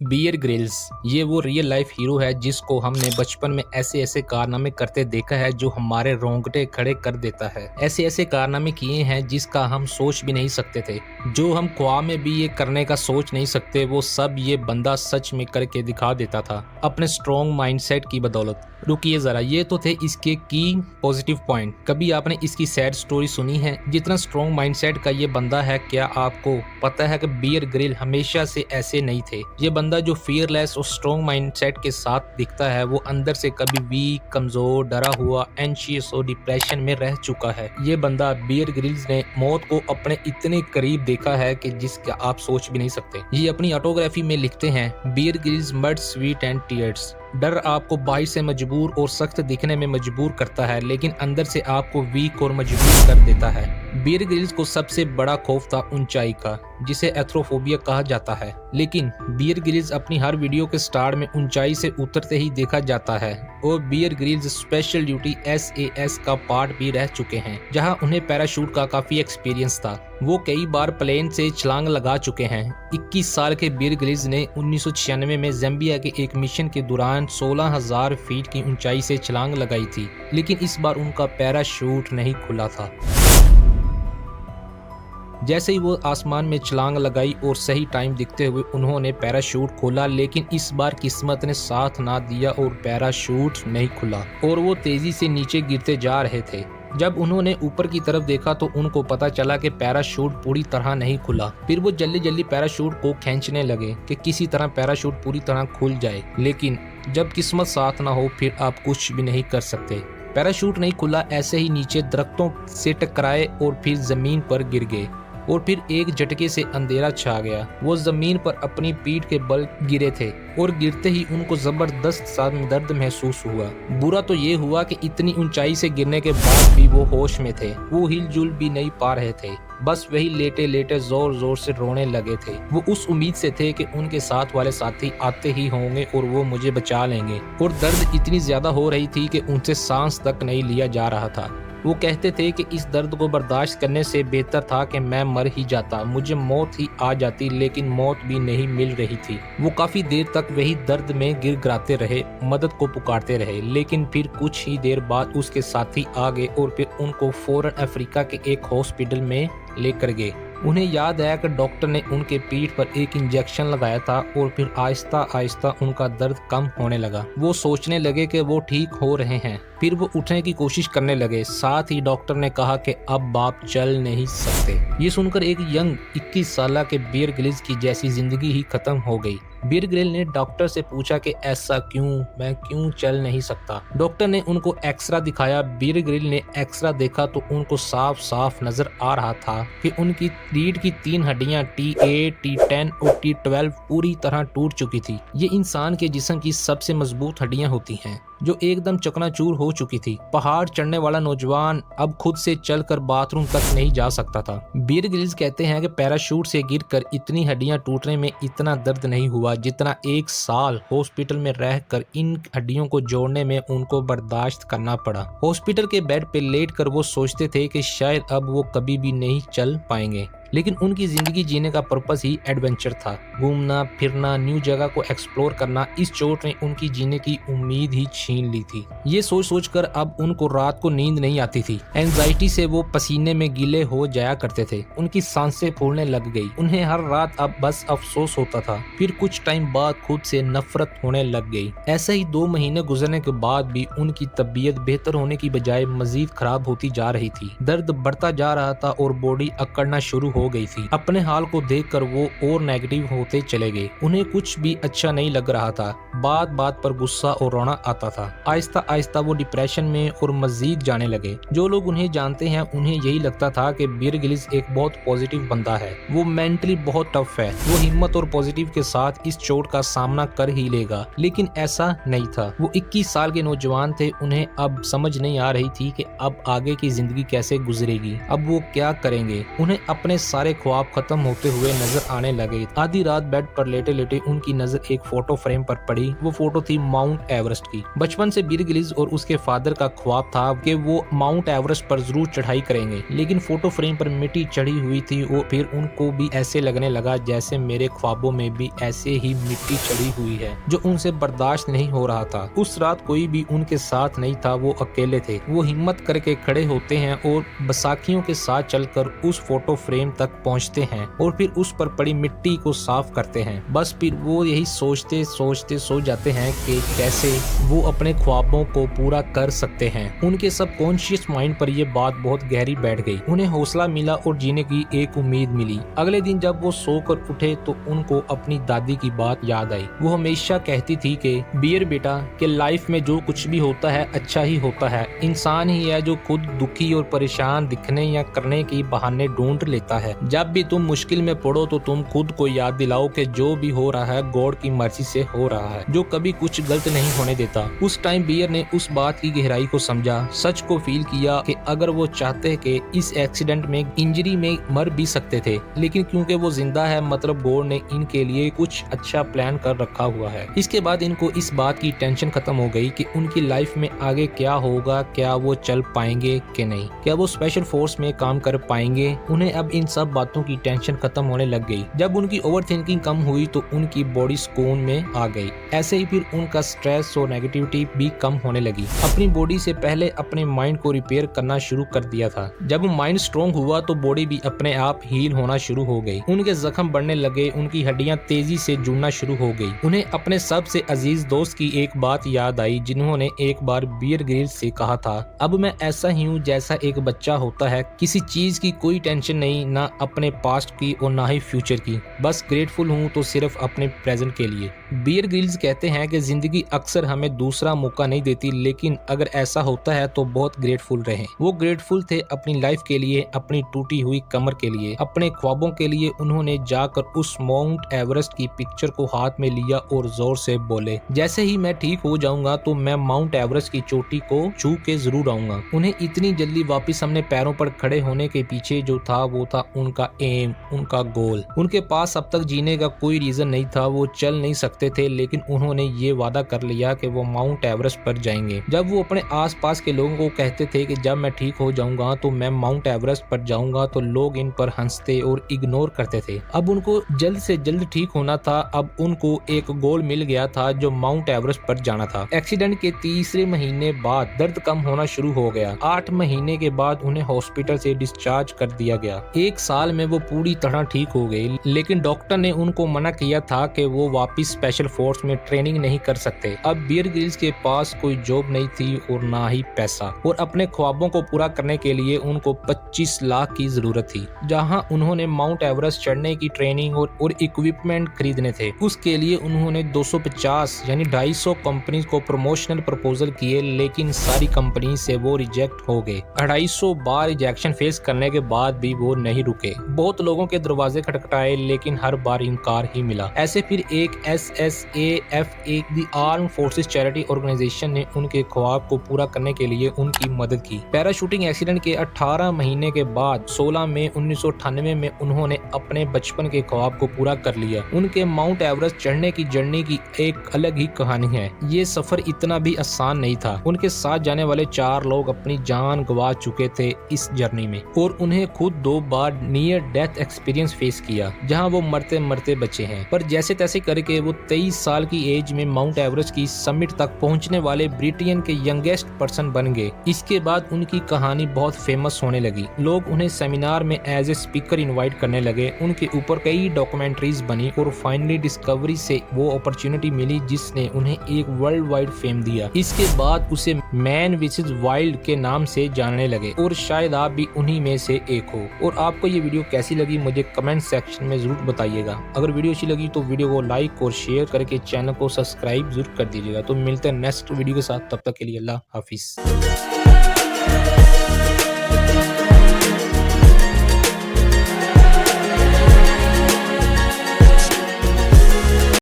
Bear Grylls ये वो real life hero है जिसको हमने बचपन में ऐसे ऐसे कारनामे करते देखा है जो हमारे रोंगटे खड़े कर देता है। ऐसे ऐसे कारनामे किए हैं जिसका हम सोच भी नहीं सकते थे, जो हम ख्वाब में भी ये करने का सोच नहीं सकते, वो सब ये बंदा सच में करके दिखा देता था अपने स्ट्रॉन्ग माइंडसेट की बदौलत। रुकिए जरा, ये तो थे इसके की पॉजिटिव पॉइंट। कभी आपने इसकी सैड स्टोरी सुनी है? जितना स्ट्रॉन्ग माइंडसेट का ये बंदा है, क्या आपको पता है कि बियर ग्रिल हमेशा से ऐसे नहीं थे। ये बंदा जो फियरलेस और स्ट्रॉन्ग माइंडसेट के साथ दिखता है, वो अंदर से कभी वीक, कमजोर, डरा हुआ, एंशियस और डिप्रेशन में रह चुका है। ये बंदा बियर ग्रिल्स ने मौत को अपने इतने करीब देखा है कि जिसका आप सोच भी नहीं सकते। ये अपनी ऑटोग्राफी में लिखते हैं, Bear Grylls mud sweet and tears. डर आपको बाहर से मजबूर और सख्त दिखने में मजबूर करता है, लेकिन अंदर से आपको वीक और मजबूर कर देता है। बियर ग्रिल्स को सबसे बड़ा खौफ था ऊंचाई का, जिसे एथ्रोफोबिया कहा जाता है। लेकिन बियर ग्रिल्स अपनी हर वीडियो के स्टार्ट में ऊंचाई से उतरते ही देखा जाता है, और Bear Grylls special duty SAS का पार्ट भी रह चुके हैं, जहां उन्हें पैराशूट का काफी एक्सपीरियंस था। वो कई बार प्लेन से छलांग लगा चुके हैं। 21 साल के बियर ग्रिल्स ने 1996 में ज़ाम्बिया के एक मिशन के दौरान 16,000 फीट की ऊंचाई से छलांग लगाई थी, लेकिन इस बार उनका पैराशूट नहीं खुला था। जैसे ही वो आसमान में छलांग लगाई और सही टाइम दिखते हुए उन्होंने पैराशूट खोला, लेकिन इस बार किस्मत ने साथ ना दिया और पैराशूट नहीं खुला और वो तेजी से नीचे गिरते जा रहे थे। जब उन्होंने ऊपर की तरफ देखा तो उनको पता चला कि पैराशूट पूरी तरह नहीं खुला। फिर वो जल्दी जल्दी पैराशूट को खींचने लगे कि किसी तरह पैराशूट पूरी तरह खुल जाए, लेकिन जब किस्मत साथ ना हो फिर आप कुछ भी नहीं कर सकते। पैराशूट नहीं खुला, ऐसे ही नीचे दरख्तों से टकराए और फिर जमीन पर गिर गए, और फिर एक झटके से अंधेरा छा गया। वो जमीन पर अपनी पीठ के बल गिरे थे और गिरते ही उनको जबरदस्त सा दर्द महसूस हुआ। बुरा तो ये हुआ कि इतनी ऊंचाई से गिरने के बाद भी वो होश में थे। वो हिलजुल भी नहीं पा रहे थे, बस वही लेटे लेटे जोर जोर से रोने लगे थे। वो उस उम्मीद से थे कि उनके साथ वाले साथी आते ही होंगे और वो मुझे बचा लेंगे, और दर्द इतनी ज्यादा हो रही थी कि उनसे सांस तक नहीं लिया जा रहा था। वो कहते थे कि इस दर्द को बर्दाश्त करने से बेहतर था कि मैं मर ही जाता, मुझे मौत ही आ जाती, लेकिन मौत भी नहीं मिल रही थी। वो काफी देर तक वही दर्द में गिड़गिड़ाते रहे, मदद को पुकारते रहे, लेकिन फिर कुछ ही देर बाद उसके साथी आ गए और फिर उनको फौरन अफ्रीका के एक हॉस्पिटल में लेकर गए। उन्हें याद आया कि डॉक्टर ने उनके पीठ पर एक इंजेक्शन लगाया था और फिर आहिस्ता आहिस्ता उनका दर्द कम होने लगा। वो सोचने लगे कि वो ठीक हो रहे हैं। फिर वो उठने की कोशिश करने लगे। साथ ही डॉक्टर ने कहा कि अब आप चल नहीं सकते। ये सुनकर एक यंग 21 साल के बियर ग्रिल्स की जैसी जिंदगी ही खत्म हो गई। बियर ग्रिल ने डॉक्टर से पूछा कि ऐसा क्यों, मैं क्यों चल नहीं सकता। डॉक्टर ने उनको एक्सरा दिखाया। बियर ग्रिल ने एक्सरा देखा तो उनको साफ साफ नजर आ रहा था कि उनकी रीढ़ की 3 हड्डियां T8, T10 और T12 पूरी तरह टूट चुकी थी। ये इंसान के जिस्म की सबसे मजबूत हड्डियां होती हैं, जो एकदम चकनाचूर हो चुकी थी। पहाड़ चढ़ने वाला नौजवान अब खुद से चलकर बाथरूम तक नहीं जा सकता था। बियर ग्रिल्स कहते हैं कि पैराशूट से गिरकर इतनी हड्डियां टूटने में इतना दर्द नहीं हुआ जितना 1 साल हॉस्पिटल में रहकर इन हड्डियों को जोड़ने में उनको बर्दाश्त करना पड़ा। हॉस्पिटल के बेड पे लेटकर वो सोचते थे कि शायद अब वो कभी भी नहीं चल पाएंगे, लेकिन उनकी जिंदगी जीने का पर्पस ही एडवेंचर था। घूमना फिरना, न्यू जगह को एक्सप्लोर करना। इस चोट ने उनकी जीने की उम्मीद ही छीन ली थी। ये सोच सोच कर अब उनको रात को नींद नहीं आती थी। एंजाइटी से वो पसीने में गीले हो जाया करते थे। उनकी सांसें फूलने लग गई। उन्हें हर रात अब बस अफसोस होता था। फिर कुछ टाइम बाद खुद से नफरत होने लग गई। ऐसे ही 2 महीने गुजरने के बाद भी उनकी तबीयत बेहतर होने की बजाय मजीद खराब होती जा रही थी। दर्द बढ़ता जा रहा था और बॉडी अकड़ना शुरू हो गई थी। अपने हाल को देखकर वो और नेगेटिव होते चले गए। उन्हें कुछ भी अच्छा नहीं लग रहा था। बात बात पर गुस्सा और रोना आता था। आहिस्ता आहिस्ता वो डिप्रेशन में और मजीद जाने लगे। जो लोग उन्हें जानते हैं उन्हें यही लगता था कि बियर ग्रिल्स एक बहुत पॉजिटिव बंदा है, वो मेंटली बहुत टफ है, वो हिम्मत और पॉजिटिव के साथ इस चोट का सामना कर ही लेगा। लेकिन ऐसा नहीं था। वो 21 साल के नौजवान थे। उन्हें अब समझ नहीं आ रही थी कि अब आगे की जिंदगी कैसे गुजरेगी, अब वो क्या करेंगे। उन्हें अपने सारे ख्वाब खत्म होते हुए नजर आने लगे। आधी रात बेड पर लेटे लेटे उनकी नजर एक फोटो फ्रेम पर पड़ी गई वो फोटो थी माउंट एवरेस्ट की। बचपन से बियर ग्रिल्स और उसके फादर का ख्वाब था कि वो माउंट एवरेस्ट पर जरूर चढ़ाई करेंगे, लेकिन फोटो फ्रेम पर मिट्टी चढ़ी हुई थी और फिर उनको भी ऐसे लगने लगा जैसे मेरे ख्वाबों में भी ऐसे ही मिट्टी चढ़ी हुई है, जो उनसे बर्दाश्त नहीं हो रहा था। उस रात कोई भी उनके साथ नहीं था, वो अकेले थे। वो हिम्मत करके खड़े होते हैं और बैसाखियों के साथ चलकर उस फोटो फ्रेम तक पहुंचते हैं और फिर उस पर पड़ी मिट्टी को साफ करते हैं। बस फिर वो यही सोचते सोचते सो जाते हैं कि कैसे वो अपने ख्वाबों को पूरा कर सकते हैं। उनके सबकॉन्शियस माइंड पर यह बात बहुत गहरी बैठ गई। उन्हें हौसला मिला और जीने की एक उम्मीद मिली। अगले दिन जब वो सोकर उठे तो उनको अपनी दादी की बात याद आई। वो हमेशा कहती थी कि बियर बेटा, कि लाइफ में जो कुछ भी होता है अच्छा ही होता है। इंसान ही है जो खुद दुखी और परेशान दिखने या करने की बहाने ढूंढ लेता है। जब भी तुम मुश्किल में पड़ो तो तुम खुद को याद दिलाओ कि जो भी हो रहा है गॉड की मर्जी से हो रहा है, जो कभी कुछ गलत नहीं होने देता। उस टाइम बियर ने उस बात की गहराई को समझा, सच को फील किया कि अगर वो चाहते कि इस एक्सीडेंट में इंजरी में मर भी सकते थे, लेकिन क्योंकि वो जिंदा है मतलब गॉड ने इनके लिए कुछ अच्छा प्लान कर रखा हुआ है। इसके बाद इनको इस बात की टेंशन खत्म हो गई कि उनकी लाइफ में आगे क्या होगा, क्या वो चल पाएंगे कि नहीं, क्या वो स्पेशल फोर्स में काम कर पाएंगे। उन्हें अब इन सब बातों की टेंशन खत्म होने लग गई। जब उनकी ओवर थिंकिंग कम हुई तो उनकी बॉडी सुकून में आ गई। ऐसे ही फिर उनका स्ट्रेस और नेगेटिविटी भी कम होने लगी। अपनी बॉडी से पहले अपने माइंड को रिपेयर करना शुरू कर दिया था। जब माइंड स्ट्रॉन्ग हुआ तो बॉडी भी अपने आप हील होना शुरू हो गई। उनके जख्म बढ़ने लगे, उनकी हड्डियां तेजी से जुड़ना शुरू हो गई। उन्हें अपने सबसे अजीज दोस्त की एक बात याद आई जिन्होंने एक बार बियर ग्रिल्स से कहा था, अब मैं ऐसा ही हूँ जैसा एक बच्चा होता है, किसी चीज की कोई टेंशन नहीं, ना अपने पास्ट की और ना ही फ्यूचर की, बस ग्रेटफुल हूँ तो सिर्फ अपने प्रेजेंट के लिए। बियर ग्रिल्स कहते हैं कि जिंदगी अक्सर हमें दूसरा मौका नहीं देती, लेकिन अगर ऐसा होता है तो बहुत ग्रेटफुल रहें। वो ग्रेटफुल थे अपनी लाइफ के लिए, अपनी टूटी हुई कमर के लिए, अपने ख्वाबों के लिए। उन्होंने जाकर उस माउंट एवरेस्ट की पिक्चर को हाथ में लिया और जोर से बोले, जैसे ही मैं ठीक हो जाऊंगा तो मैं माउंट एवरेस्ट की चोटी को छू के जरूर आऊंगा। उन्हें इतनी जल्दी वापस अपने पैरों पर खड़े होने के पीछे जो था वो था उनका एम, उनका गोल। उनके पास अब तक जीने का कोई रीजन नहीं था, वो चल नहीं सकते थे, लेकिन उन्होंने ये वादा कर लिया कि वो माउंट एवरेस्ट पर जाएंगे। जब वो अपने आसपास के लोगों को कहते थे कि जब मैं ठीक हो जाऊंगा तो मैं माउंट एवरेस्ट पर जाऊंगा, तो लोग इन पर हंसते और इग्नोर करते थे। अब उनको जल्द से जल्द ठीक होना था। अब उनको एक गोल मिल गया था जो माउंट एवरेस्ट पर जाना था। एक्सीडेंट के तीसरे महीने बाद दर्द कम होना शुरू हो गया। 8 महीने के बाद उन्हें हॉस्पिटल से डिस्चार्ज कर दिया गया। 1 साल में वो पूरी तरह ठीक हो गए, लेकिन डॉक्टर ने उनको मना किया था कि वो वापस स्पेशल फोर्स में ट्रेनिंग नहीं कर सकते। अब बियर ग्रिल्स के पास कोई जॉब नहीं थी और ना ही पैसा, और अपने ख्वाबों को पूरा करने के लिए उनको 25 लाख की जरूरत थी। जहां उन्होंने माउंट एवरेस्ट चढ़ने की ट्रेनिंग और इक्विपमेंट खरीदने थे, उसके लिए उन्होंने 250 यानी 250 कंपनी को प्रमोशनल प्रपोजल किए, लेकिन सारी कंपनी से वो रिजेक्ट हो गए। 250 बार रिजेक्शन फेस करने के बाद भी वो नहीं रुके। बहुत लोगों के दरवाजे खटखटाए, लेकिन हर बार इनकार ही मिला। ऐसे फिर एक SSAF, एक the arm forces charity organisation ने उनके ख्वाब को पूरा करने के लिए उनकी मदद की। पैराशूटिंग एक्सीडेंट के 18 महीने के बाद 16 मई 1998 में उन्होंने अपने बचपन के ख्वाब को पूरा कर लिया। उनके माउंट एवरेस्ट चढ़ने की जर्नी की एक अलग ही कहानी है। ये सफर इतना भी आसान नहीं था। उनके साथ जाने वाले 4 लोग अपनी जान गंवा चुके थे इस जर्नी में, और उन्हें खुद 2 बार नियर डेथ एक्सपीरियंस फेस किया, जहां वो मरते मरते बचे हैं। पर जैसे तैसे करके वो 23 साल की एज में माउंट एवरेस्ट की समिट तक पहुंचने वाले ब्रिटेन के यंगेस्ट पर्सन बन गए। इसके बाद उनकी कहानी बहुत फेमस होने लगी। लोग उन्हें सेमिनार में एज ए स्पीकर इनवाइट करने लगे। उनके ऊपर कई डॉक्यूमेंट्रीज बनी और फाइनली डिस्कवरी से वो अपॉर्चुनिटी मिली जिसने उन्हें एक वर्ल्ड वाइड फेम दिया। इसके बाद उसे मैन विसेस वाइल्ड के नाम से जानने लगे, और शायद आप भी उन्हीं में से एक हो। और आपको ये वीडियो कैसी लगी मुझे कमेंट सेक्शन में जरूर बताइएगा। अगर वीडियो अच्छी लगी तो वीडियो को लाइक और शेयर करके चैनल को सब्सक्राइब जरूर कर दीजिएगा। तो मिलते हैं नेक्स्ट वीडियो के साथ, तब तक के लिए अल्लाह हाफिज।